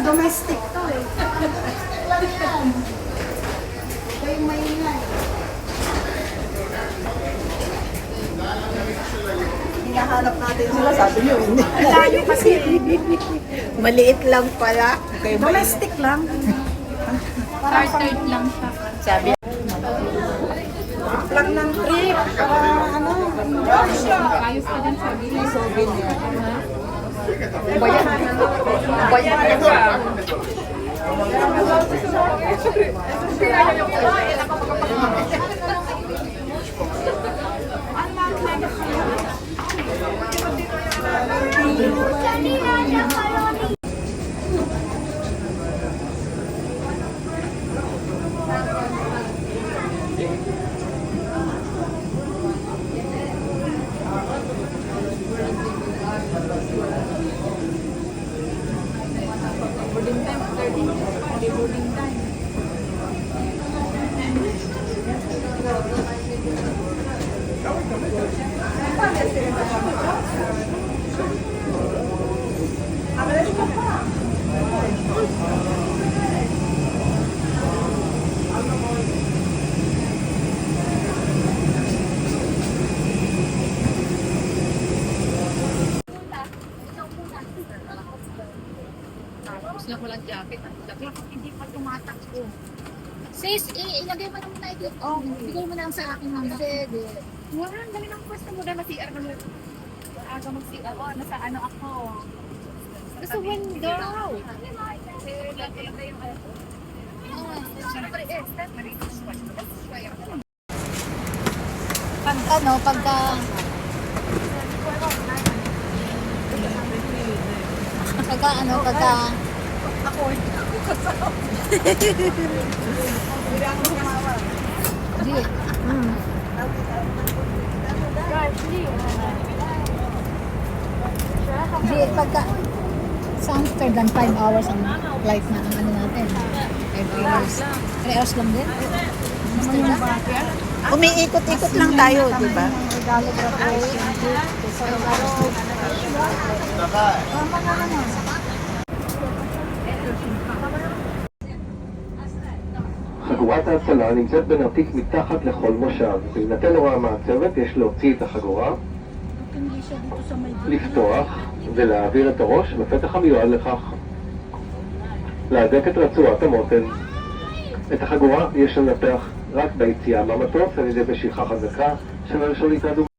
domestic to eh. Ito yung maingay. Hinahanap natin sila, sabi niyo, hindi. Layo kasi. Maliit lang pala. Domestic lang. Started lang siya. Sabi, Lang ng trip. Para ano, Indonesia. Ayos pa din sabi. souvenir. Bayan. Bayan na siya. Boarding time, 13. Hindi boarding time. Tapos na ko lang jacket. Bakit hindi pa tumatakbo? Sis, ilagay mo na muna ito. Oh, bigay mo na lang sa akin ng sige. Wala, dali ng pwesto mo na mag-CR mo. Aga mag-CR. Oh, nasa ano ako. Nasa window. Pag ano, pagka... Pagka ano, pagka... Hindi. Hindi, pagka... After than 5 hours ang flight na ang ano natin. 5 hours. 3 hours lang din. Umiikot-ikot lang tayo, di ba? חגורת ההצלה נמצאת בנרתיק מתחת לכל מושב. בהינתן הוראה מהצוות יש להוציא את החגורה, לפתוח ולהעביר את הראש לפתח המיועד לכך. להדק את רצועת המותן. את החגורה יש לנפח רק ביציאה מהמטוס על ידי משיכה חזקה של השליטה דו